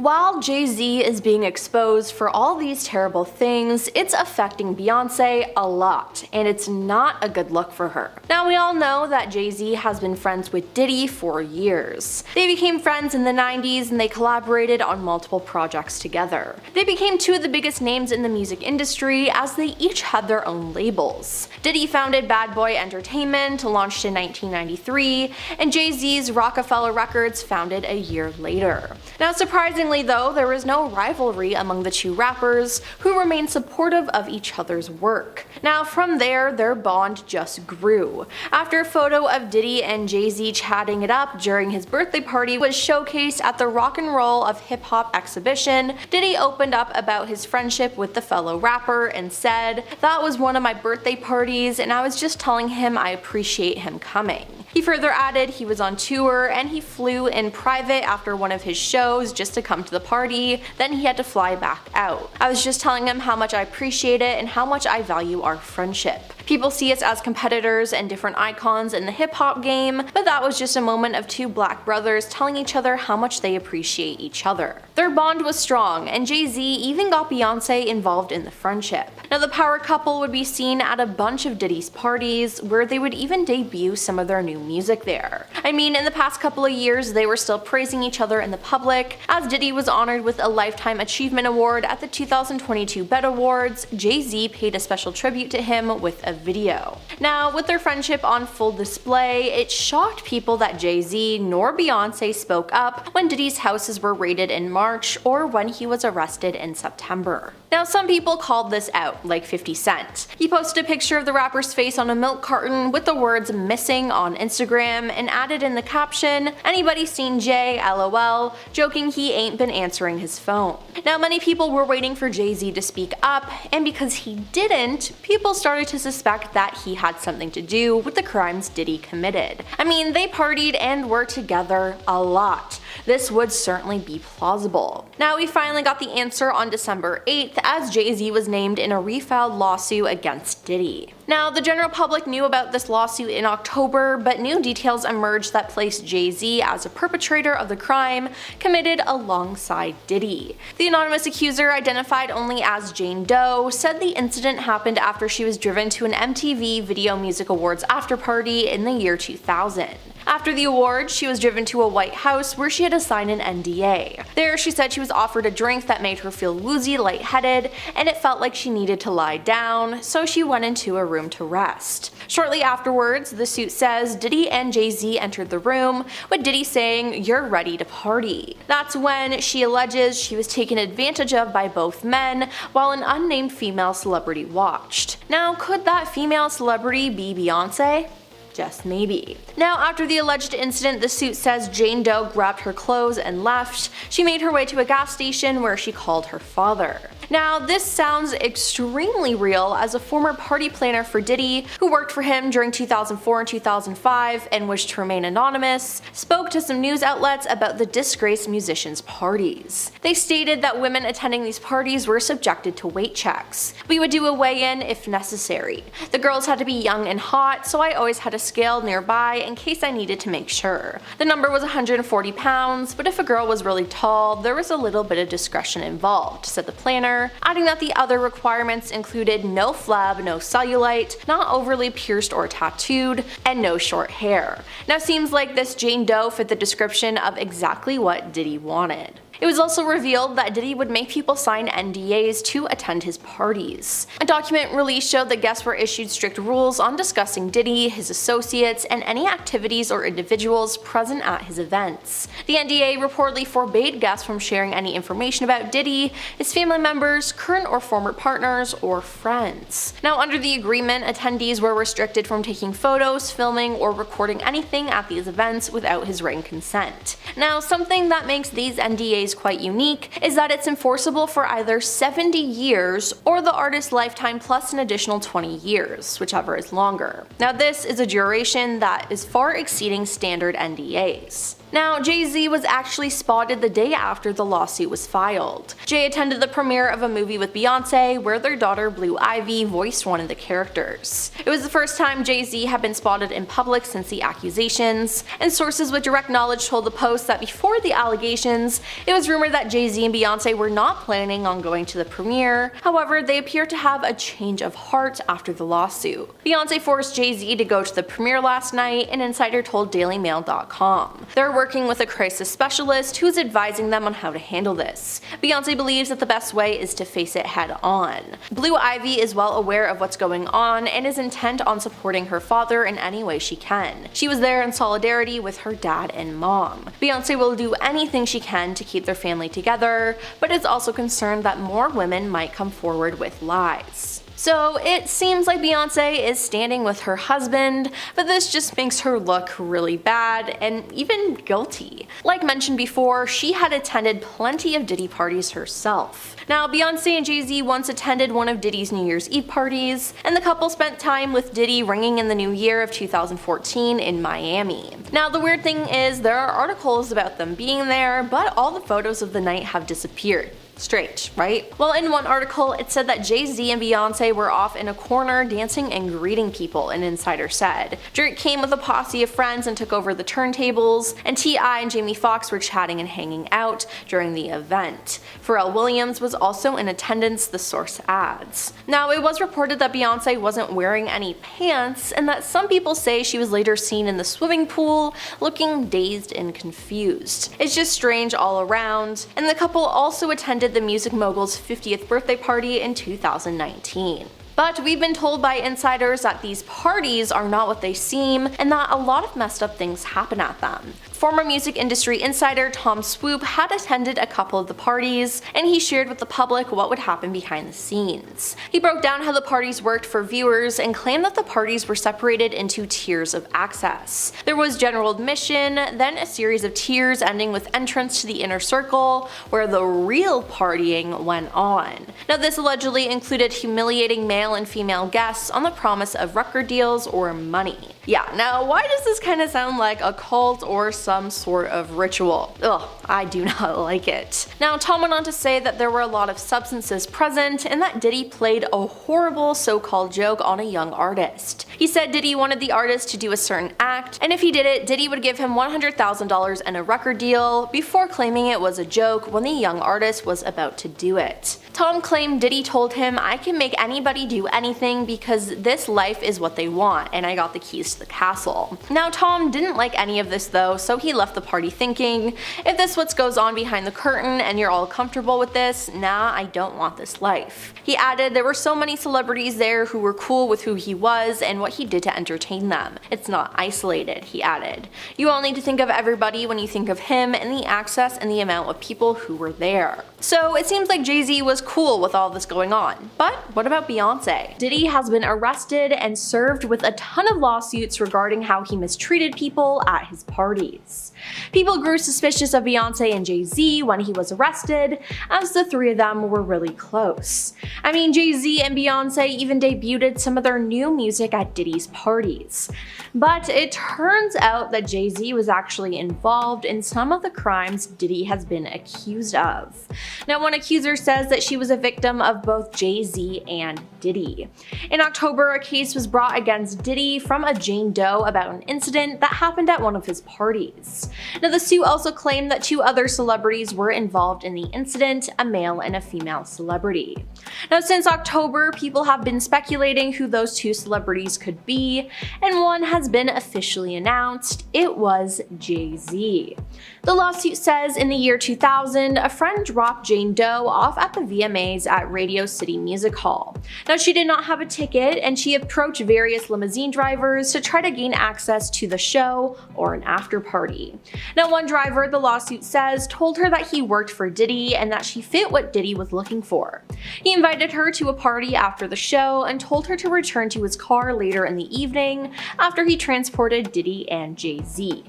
While Jay Z is being exposed for all these terrible things, it's affecting Beyonce a lot, and it's not a good look for her. Now, we all know that Jay Z has been friends with Diddy for years. They became friends in the 90s and they collaborated on multiple projects together. They became two of the biggest names in the music industry as they each had their own labels. Diddy founded Bad Boy Entertainment, launched in 1993, and Jay Z's Rockefeller Records, founded a year later. Now, surprisingly though, there was no rivalry among the two rappers, who remained supportive of each other's work. Now, from there, their bond just grew. After a photo of Diddy and Jay Z chatting it up during his birthday party was showcased at the Rock and Roll of Hip Hop exhibition, Diddy opened up about his friendship with the fellow rapper and said, "That was one of my birthday parties and I was just telling him I appreciate him coming." He further added he was on tour and he flew in private after one of his shows just to come to the party, then he had to fly back out. "I was just telling him how much I appreciate it and how much I value our friendship. People see us as competitors and different icons in the hip hop game, but that was just a moment of two black brothers telling each other how much they appreciate each other." Their bond was strong, and Jay Z even got Beyonce involved in the friendship. Now, the power couple would be seen at a bunch of Diddy's parties, where they would even debut some of their new music there. I mean, in the past couple of years, they were still praising each other in the public, as Diddy was honored with a Lifetime Achievement Award at the 2022 BET Awards. Jay Z paid a special tribute to him with a video. Now, with their friendship on full display, it shocked people that Jay Z nor Beyonce spoke up when Diddy's houses were raided in March or when he was arrested in September. Now, some people called this out, like 50 Cent. He posted a picture of the rapper's face on a milk carton with the words "missing" on Instagram and added in the caption, "Anybody seen Jay? LOL," joking he ain't been answering his phone. Now, many people were waiting for Jay Z to speak up, and because he didn't, people started to suspect that he had something to do with the crimes Diddy committed. I mean, they partied and were together a lot. This would certainly be plausible. Now, we finally got the answer on December 8th, as Jay Z was named in a refiled lawsuit against Diddy. Now, the general public knew about this lawsuit in October, but new details emerged that placed Jay Z as a perpetrator of the crime committed alongside Diddy. The anonymous accuser, identified only as Jane Doe, said the incident happened after she was driven to an MTV Video Music Awards afterparty in the year 2000. After the awards, she was driven to a White House where she had to sign an NDA. There, she said she was offered a drink that made her feel woozy, lightheaded, and it felt like she needed to lie down, so she went into a room to rest. Shortly afterwards, the suit says Diddy and Jay Z entered the room, with Diddy saying, "You're ready to party." That's when she alleges she was taken advantage of by both men, while an unnamed female celebrity watched. Now, could that female celebrity be Beyonce? Just maybe. Now, after the alleged incident, the suit says Jane Doe grabbed her clothes and left. She made her way to a gas station where she called her father. Now, this sounds extremely real, as a former party planner for Diddy, who worked for him during 2004 and 2005 and wished to remain anonymous, spoke to some news outlets about the disgraced musicians' parties. They stated that women attending these parties were subjected to weight checks. We would do a weigh-in if necessary. The girls had to be young and hot, so I always had a scale nearby in case I needed to make sure. The number was 140 pounds, but if a girl was really tall, there was a little bit of discretion involved, said the planner, adding that the other requirements included no flab, no cellulite, not overly pierced or tattooed, and no short hair. Now, seems like this Jane Doe fit the description of exactly what Diddy wanted. It was also revealed that Diddy would make people sign NDAs to attend his parties. A document released showed that guests were issued strict rules on discussing Diddy, his associates, and any activities or individuals present at his events. The NDA reportedly forbade guests from sharing any information about Diddy, his family members, current or former partners, or friends. Now, under the agreement, attendees were restricted from taking photos, filming, or recording anything at these events without his written consent. Now, something that makes these NDAs quite unique is that it's enforceable for either 70 years or the artist's lifetime plus an additional 20 years, whichever is longer. Now, this is a duration that is far exceeding standard NDAs. Now, Jay Z was actually spotted the day after the lawsuit was filed. Jay attended the premiere of a movie with Beyonce where their daughter Blue Ivy voiced one of the characters. It was the first time Jay Z had been spotted in public since the accusations, and sources with direct knowledge told the Post that before the allegations, it was rumored that Jay Z and Beyonce were not planning on going to the premiere. However, they appear to have a change of heart after the lawsuit. Beyonce forced Jay Z to go to the premiere last night, an insider told DailyMail.com. They're working with a crisis specialist who's advising them on how to handle this. Beyonce believes that the best way is to face it head on. Blue Ivy is well aware of what's going on and is intent on supporting her father in any way she can. She was there in solidarity with her dad and mom. Beyonce will do anything she can to keep their family together, but is also concerned that more women might come forward with lies. So it seems like Beyonce is standing with her husband, but this just makes her look really bad and even guilty. Like mentioned before, she had attended plenty of Diddy parties herself. Now, Beyonce and Jay Z once attended one of Diddy's New Year's Eve parties, and the couple spent time with Diddy ringing in the new year of 2014 in Miami. Now, the weird thing is there are articles about them being there, but all the photos of the night have disappeared. Strange, right? Well, in one article, it said that Jay Z and Beyonce were off in a corner dancing and greeting people, an insider said. Drake came with a posse of friends and took over the turntables, and T.I. and Jamie Foxx were chatting and hanging out during the event. Pharrell Williams was also in attendance, the source adds. Now, it was reported that Beyonce wasn't wearing any pants, and that some people say she was later seen in the swimming pool looking dazed and confused. It's just strange all around, and the couple also attended the music mogul's 50th birthday party in 2019. But we've been told by insiders that these parties are not what they seem, and that a lot of messed up things happen at them. Former music industry insider Tom Swoop had attended a couple of the parties, and he shared with the public what would happen behind the scenes. He broke down how the parties worked for viewers and claimed that the parties were separated into tiers of access. There was general admission, then a series of tiers ending with entrance to the inner circle, where the real partying went on. Now, this allegedly included humiliating male and female guests on the promise of record deals or money. Yeah, now why does this kind of sound like a cult or some sort of ritual? Ugh, I do not like it. Now, Tom went on to say that there were a lot of substances present and that Diddy played a horrible so-called joke on a young artist. He said Diddy wanted the artist to do a certain act, and if he did it, Diddy would give him $100,000 and a record deal, before claiming it was a joke when the young artist was about to do it. Tom claimed Diddy told him, "I can make anybody do anything because this life is what they want, and I got the keys to the castle." Now, Tom didn't like any of this though, so he left the party thinking, if this what goes on behind the curtain and you're all comfortable with this, nah, I don't want this life. He added there were so many celebrities there who were cool with who he was and what he did to entertain them. It's not isolated, he added. You all need to think of everybody when you think of him and the access and the amount of people who were there. So it seems like Jay Z was cool with all this going on. But what about Beyonce? Diddy has been arrested and served with a ton of lawsuits regarding how he mistreated people at his parties. People grew suspicious of Beyonce and Jay Z when he was arrested, as the three of them were really close. I mean, Jay Z and Beyonce even debuted some of their new music at Diddy's parties. But it turns out that Jay Z was actually involved in some of the crimes Diddy has been accused of. Now, one accuser says that she was a victim of both Jay Z and Diddy. In October, a case was brought against Diddy from a Jane Doe about an incident that happened at one of his parties. Now, the suit also claimed that two other celebrities were involved in the incident, a male and a female celebrity. Now, since October, people have been speculating who those two celebrities could be, and one has been officially announced. It was Jay Z. The lawsuit says in the year 2000, a friend dropped Jane Doe off at the VMAs at Radio City Music Hall. Now, she did not have a ticket, and she approached various limousine drivers to try to gain access to the show or an after party. Now, one driver, the lawsuit says, told her that he worked for Diddy and that she fit what Diddy was looking for. He invited her to a party after the show and told her to return to his car later in the evening after he transported Diddy and Jay Z.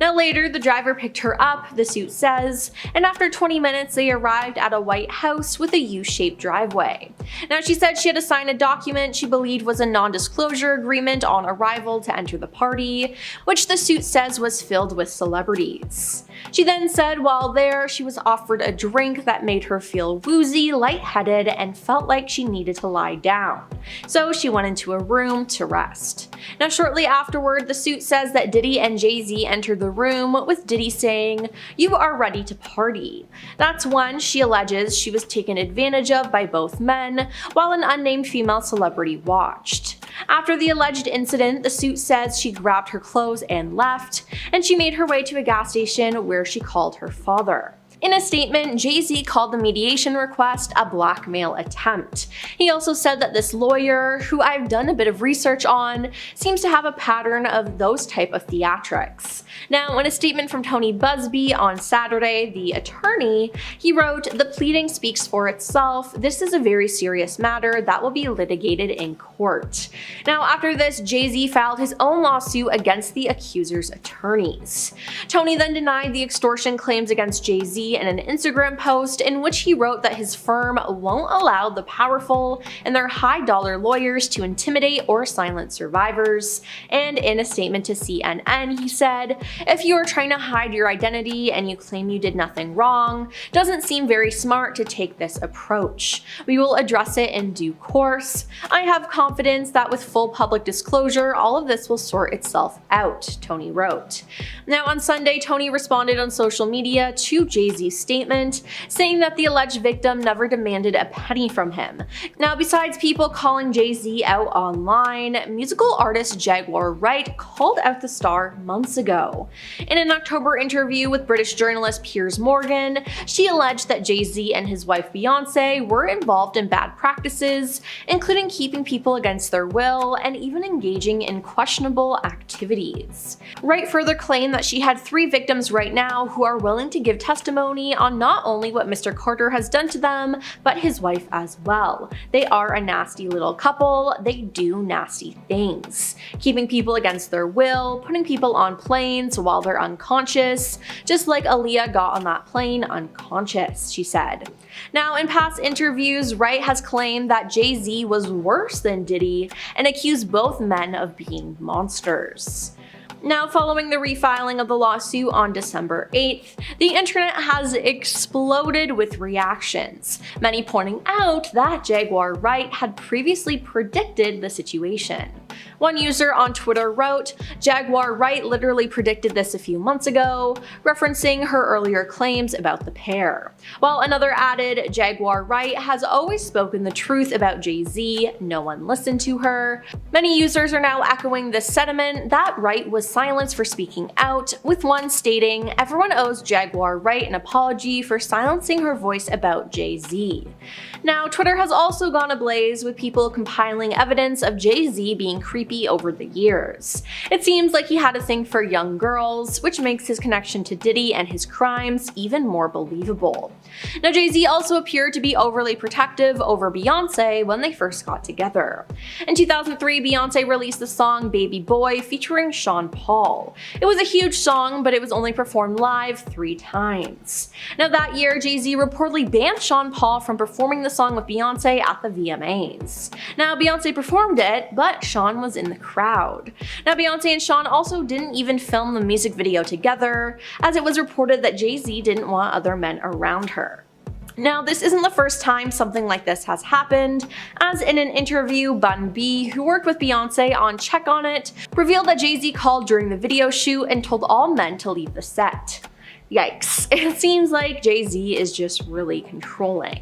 Now later, the driver picked her up, the suit says, and after 20 minutes they arrived at a white house with a U-shaped driveway. Now she said she had to sign a document she believed was a non-disclosure agreement on arrival to enter the party, which the suit says was filled with celebrities. She then said while there, she was offered a drink that made her feel woozy, lightheaded, and felt like she needed to lie down. So she went into a room to rest. Now shortly afterward, the suit says that Diddy and Jay Z entered the room, with Diddy saying, "You are ready to party." That's when she alleges she was taken advantage of by both men, while an unnamed female celebrity watched. After the alleged incident, the suit says she grabbed her clothes and left, and she made her way to a gas station where she called her father. In a statement, Jay Z called the mediation request a blackmail attempt. He also said that this lawyer, who I've done a bit of research on, seems to have a pattern of those type of theatrics. Now, in a statement from Tony Busby on Saturday, the attorney, he wrote, "The pleading speaks for itself. This is a very serious matter that will be litigated in court." Now, after this, Jay Z filed his own lawsuit against the accuser's attorneys. Tony then denied the extortion claims against Jay Z in an Instagram post in which he wrote that his firm won't allow the powerful and their high-dollar lawyers to intimidate or silence survivors. And in a statement to CNN, he said, "If you are trying to hide your identity and you claim you did nothing wrong, doesn't seem very smart to take this approach. We will address it in due course. I have confidence that with full public disclosure, all of this will sort itself out," Tony wrote. Now on Sunday, Tony responded on social media to Jay Z's statement, saying that the alleged victim never demanded a penny from him. Now, besides people calling Jay Z out online, musical artist Jaguar Wright called out the star months ago. In an October interview with British journalist Piers Morgan, she alleged that Jay Z and his wife Beyonce were involved in bad practices, including keeping people against their will and even engaging in questionable activities. Wright further claimed that she had 3 victims right now who are willing to give testimony on not only what Mr. Carter has done to them, but his wife as well. They are a nasty little couple. They do nasty things. Keeping people against their will, putting people on planes while they're unconscious, just like Aaliyah got on that plane unconscious, she said. Now, in past interviews, Wright has claimed that Jay Z was worse than Diddy and accused both men of being monsters. Now, following the refiling of the lawsuit on December 8th, the internet has exploded with reactions, many pointing out that Jaguar Wright had previously predicted the situation. One user on Twitter wrote, "Jaguar Wright literally predicted this a few months ago," referencing her earlier claims about the pair. While another added, "Jaguar Wright has always spoken the truth about Jay Z, no one listened to her." Many users are now echoing this sentiment that Wright was silenced for speaking out, with one stating, "Everyone owes Jaguar Wright an apology for silencing her voice about Jay Z." Now, Twitter has also gone ablaze with people compiling evidence of Jay Z being creepy over the years. It seems like he had a thing for young girls, which makes his connection to Diddy and his crimes even more believable. Now, Jay Z also appeared to be overly protective over Beyonce when they first got together. In 2003, Beyonce released the song Baby Boy featuring Sean Paul. It was a huge song, but it was only performed live 3 times. Now that year, Jay Z reportedly banned Sean Paul from performing the song with Beyonce at the VMAs. Now, Beyonce performed it, but Sean was in the crowd. Now, Beyonce and Sean also didn't even film the music video together, as it was reported that Jay Z didn't want other men around her. Now, this isn't the first time something like this has happened, as in an interview, Bun B, who worked with Beyonce on Check On It, revealed that Jay Z called during the video shoot and told all men to leave the set. Yikes, it seems like Jay Z is just really controlling.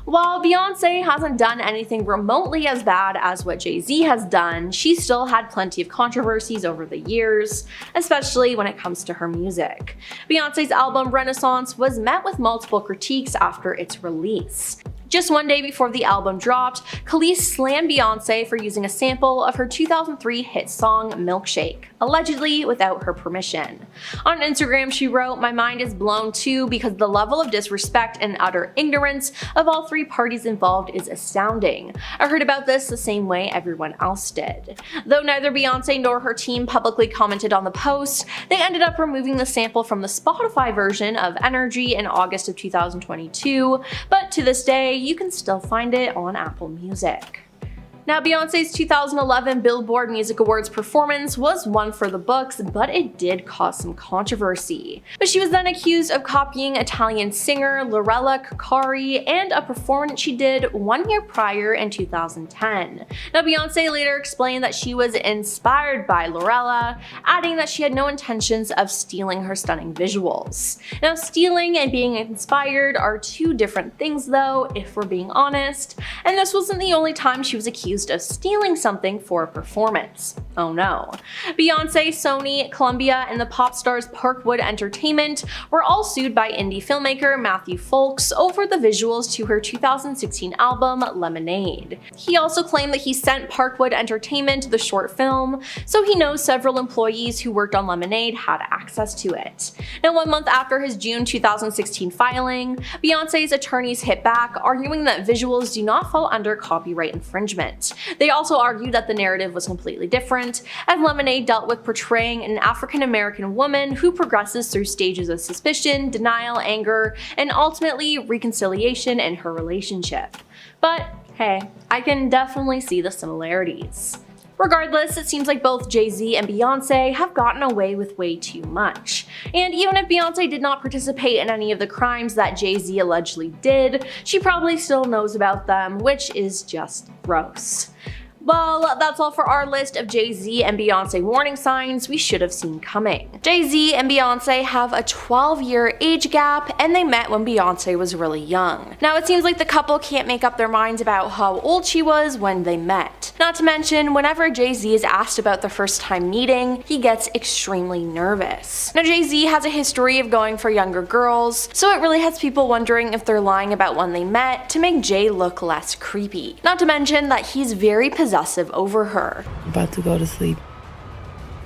While Beyonce hasn't done anything remotely as bad as what Jay Z has done, she still had plenty of controversies over the years, especially when it comes to her music. Beyonce's album Renaissance was met with multiple critiques after its release. Just one day before the album dropped, Khalees slammed Beyonce for using a sample of her 2003 hit song Milkshake, allegedly without her permission. On Instagram, she wrote, "My mind is blown too because the level of disrespect and utter ignorance of all three parties involved is astounding. I heard about this the same way everyone else did." Though neither Beyonce nor her team publicly commented on the post, they ended up removing the sample from the Spotify version of Energy in August of 2022, but to this day, you can still find it on Apple Music. Now, Beyonce's 2011 Billboard Music Awards performance was one for the books, but it did cause some controversy. But she was then accused of copying Italian singer Lorella Cucari and a performance she did 1 year prior in 2010. Now, Beyonce later explained that she was inspired by Lorella, adding that she had no intentions of stealing her stunning visuals. Now, stealing and being inspired are two different things though, if we're being honest, and this wasn't the only time she was accused of stealing something for a performance. Oh no. Beyonce, Sony, Columbia, and the pop stars Parkwood Entertainment were all sued by indie filmmaker Matthew Folks over the visuals to her 2016 album Lemonade. He also claimed that he sent Parkwood Entertainment the short film, so he knows several employees who worked on Lemonade had access to it. Now, 1 month after his June 2016 filing, Beyonce's attorneys hit back, arguing that visuals do not fall under copyright infringement. They also argued that the narrative was completely different, as Lemonade dealt with portraying an African-American woman who progresses through stages of suspicion, denial, anger, and ultimately reconciliation in her relationship. But hey, I can definitely see the similarities. Regardless, it seems like both Jay Z and Beyonce have gotten away with way too much. And even if Beyonce did not participate in any of the crimes that Jay Z allegedly did, she probably still knows about them, which is just gross. Well, that's all for our list of Jay Z and Beyonce warning signs we should have seen coming. Jay Z and Beyonce have a 12-year age gap, and they met when Beyonce was really young. Now, it seems like the couple can't make up their minds about how old she was when they met. Not to mention, whenever Jay Z is asked about the first time meeting, he gets extremely nervous. Now, Jay Z has a history of going for younger girls, so it really has people wondering if they're lying about when they met to make Jay look less creepy. Not to mention that he's very possessive over her. About to go to sleep.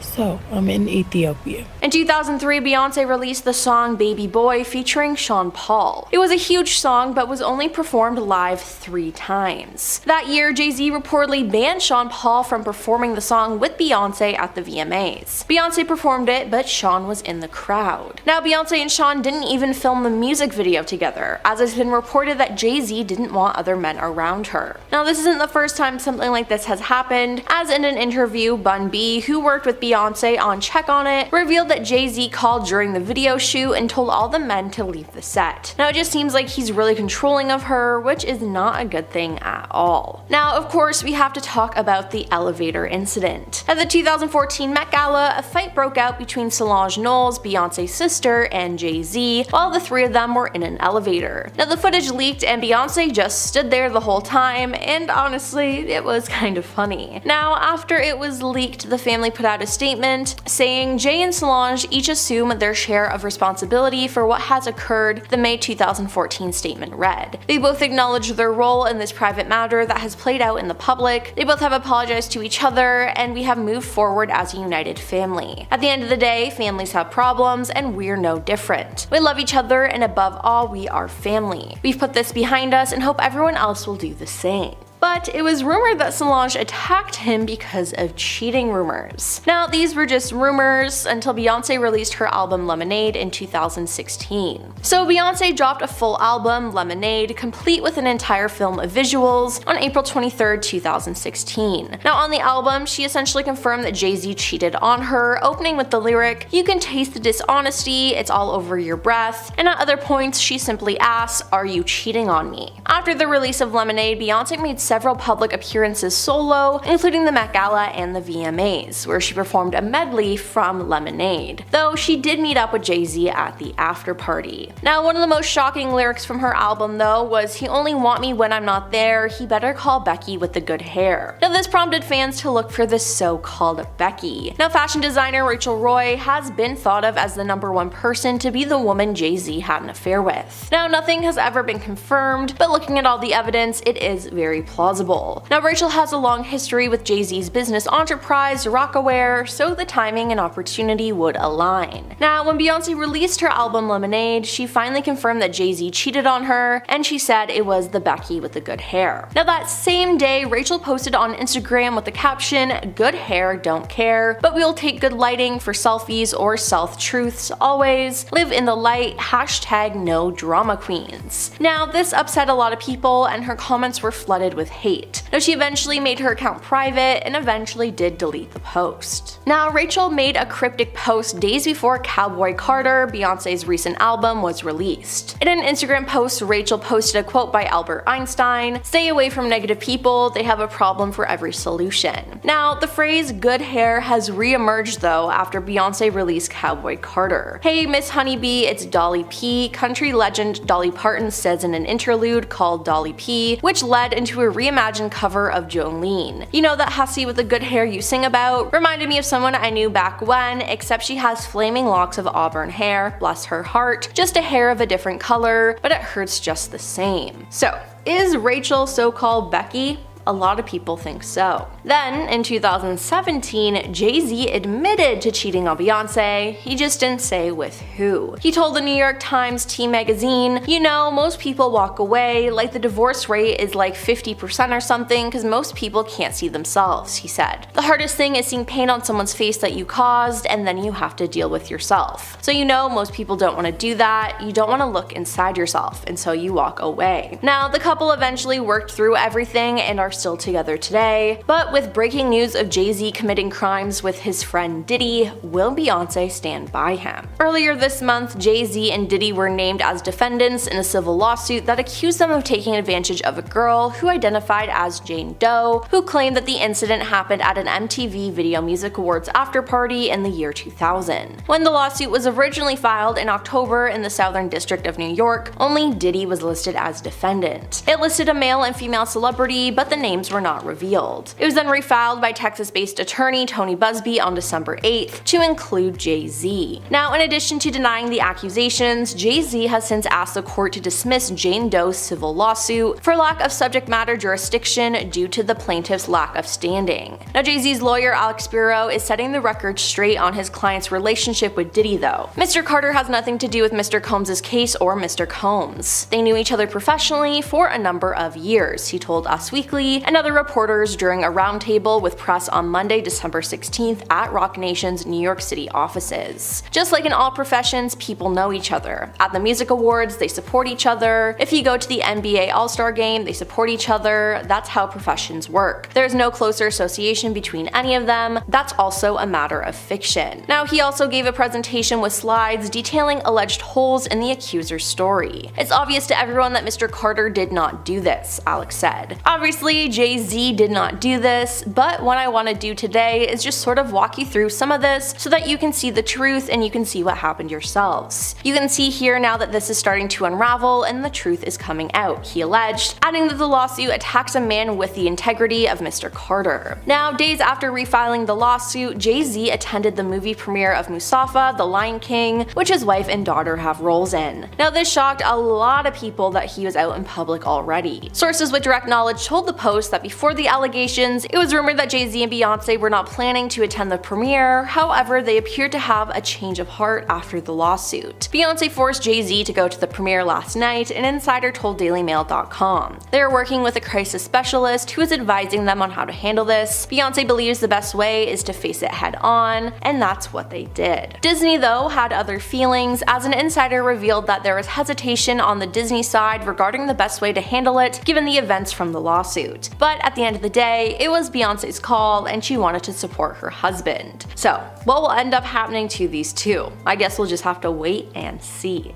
So, I'm in Ethiopia. In 2003, Beyonce released the song Baby Boy featuring Sean Paul. It was a huge song, but was only performed live 3 times. That year, Jay Z reportedly banned Sean Paul from performing the song with Beyonce at the VMAs. Beyonce performed it, but Sean was in the crowd. Now, Beyonce and Sean didn't even film the music video together, as it's been reported that Jay Z didn't want other men around her. Now, this isn't the first time something like this has happened, as in an interview, Bun B, who worked with Beyonce on Check On It, revealed that Jay Z called during the video shoot and told all the men to leave the set. Now, it just seems like he's really controlling of her, which is not a good thing at all. Now, of course, we have to talk about the elevator incident. At the 2014 Met Gala, a fight broke out between Solange Knowles, Beyonce's sister, and Jay Z, while the 3 of them were in an elevator. Now, the footage leaked and Beyonce just stood there the whole time, and honestly, it was kind of funny. Now, after it was leaked, the family put out a statement saying Jay and Solange each assume their share of responsibility for what has occurred, the May 2014 statement read. They both acknowledge their role in this private matter that has played out in the public, they both have apologized to each other, and we have moved forward as a united family. At the end of the day, families have problems, and we're no different. We love each other, and above all, we are family. We've put this behind us and hope everyone else will do the same. But it was rumored that Solange attacked him because of cheating rumors. Now, these were just rumors until Beyonce released her album Lemonade in 2016. So Beyonce dropped a full album, Lemonade, complete with an entire film of visuals, on April 23, 2016. Now, on the album, she essentially confirmed that Jay Z cheated on her, opening with the lyric, "You can taste the dishonesty, it's all over your breath," and at other points, she simply asks, "Are you cheating on me?" After the release of Lemonade, Beyonce made several several public appearances solo, including the Met Gala and the VMAs, where she performed a medley from Lemonade, though she did meet up with Jay Z at the after party. Now, one of the most shocking lyrics from her album though was, "He only want me when I'm not there, he better call Becky with the good hair." Now, this prompted fans to look for this so-called Becky. Now, fashion designer Rachel Roy has been thought of as the #1 person to be the woman Jay Z had an affair with. Now, nothing has ever been confirmed, but looking at all the evidence, it is very plausible. Now, Rachel has a long history with Jay Z's business enterprise, Rocawear, so the timing and opportunity would align. Now, when Beyonce released her album Lemonade, she finally confirmed that Jay Z cheated on her, and she said it was the Becky with the good hair. Now, that same day, Rachel posted on Instagram with the caption, "Good hair, don't care, but we'll take good lighting for selfies or self-truths always, live in the light, hashtag no drama queens." Now, this upset a lot of people, and her comments were flooded with hate. Now, she eventually made her account private and eventually did delete the post. Now, Rachel made a cryptic post days before Cowboy Carter, Beyonce's recent album, was released. In an Instagram post, Rachel posted a quote by Albert Einstein, "Stay away from negative people, they have a problem for every solution." Now, the phrase "good hair" has re-emerged though after Beyonce released Cowboy Carter. "Hey Miss Honeybee, it's Dolly P," country legend Dolly Parton says in an interlude called Dolly P, which led into a reimagined cover of Jolene. "You know that hussy with the good hair you sing about? Reminded me of someone I knew back when, except she has flaming locks of auburn hair, bless her heart, just a hair of a different color, but it hurts just the same." So, is Rachel so-called Becky? A lot of people think so. Then, in 2017, Jay Z admitted to cheating on Beyonce, he just didn't say with who. He told the New York Times Teen magazine, "You know, most people walk away, like the divorce rate is like 50% or something because most people can't see themselves," he said. "The hardest thing is seeing pain on someone's face that you caused and then you have to deal with yourself. So you know most people don't want to do that, you don't want to look inside yourself, and so you walk away." Now, the couple eventually worked through everything and are still together today, but with breaking news of Jay Z committing crimes with his friend Diddy, will Beyonce stand by him? Earlier this month, Jay Z and Diddy were named as defendants in a civil lawsuit that accused them of taking advantage of a girl who identified as Jane Doe, who claimed that the incident happened at an MTV Video Music Awards after party in the year 2000. When the lawsuit was originally filed in October in the Southern District of New York, only Diddy was listed as defendant. It listed a male and female celebrity, but the names were not revealed. It was then refiled by Texas-based attorney Tony Busby on December 8th to include Jay Z. Now, in addition to denying the accusations, Jay Z has since asked the court to dismiss Jane Doe's civil lawsuit for lack of subject matter jurisdiction due to the plaintiff's lack of standing. Now, Jay Z's lawyer Alex Spiro is setting the record straight on his client's relationship with Diddy though. Mr. Carter has nothing to do with Mr. Combs' case or Mr. Combs. They knew each other professionally for a number of years, he told Us Weekly and other reporters during a roundtable with press on Monday, December 16th at Roc Nation's New York City offices. Just like in all professions, people know each other. At the music awards, they support each other. If you go to the NBA All-Star game, they support each other. That's how professions work. There's no closer association between any of them. That's also a matter of fiction. Now, he also gave a presentation with slides detailing alleged holes in the accuser's story. It's obvious to everyone that Mr. Carter did not do this, Alex said. Obviously, Jay Z did not do this, but what I want to do today is just sort of walk you through some of this so that you can see the truth and you can see what happened yourselves. You can see here now that this is starting to unravel and the truth is coming out, he alleged, adding that the lawsuit attacks a man with the integrity of Mr. Carter. Now, days after refiling the lawsuit, Jay Z attended the movie premiere of Mustafa, The Lion King, which his wife and daughter have roles in. Now, this shocked a lot of people that he was out in public already. Sources with direct knowledge told the Post that before the allegations, it was rumored that Jay Z and Beyonce were not planning to attend the premiere. However, they appeared to have a change of heart after the lawsuit. Beyonce forced Jay Z to go to the premiere last night, an insider told DailyMail.com. They are working with a crisis specialist who is advising them on how to handle this. Beyonce believes the best way is to face it head on, and that's what they did. Disney, though, had other feelings, as an insider revealed that there was hesitation on the Disney side regarding the best way to handle it given the events from the lawsuit. But at the end of the day, it was Beyonce's call and she wanted to support her husband. So, what will end up happening to these two? I guess we'll just have to wait and see.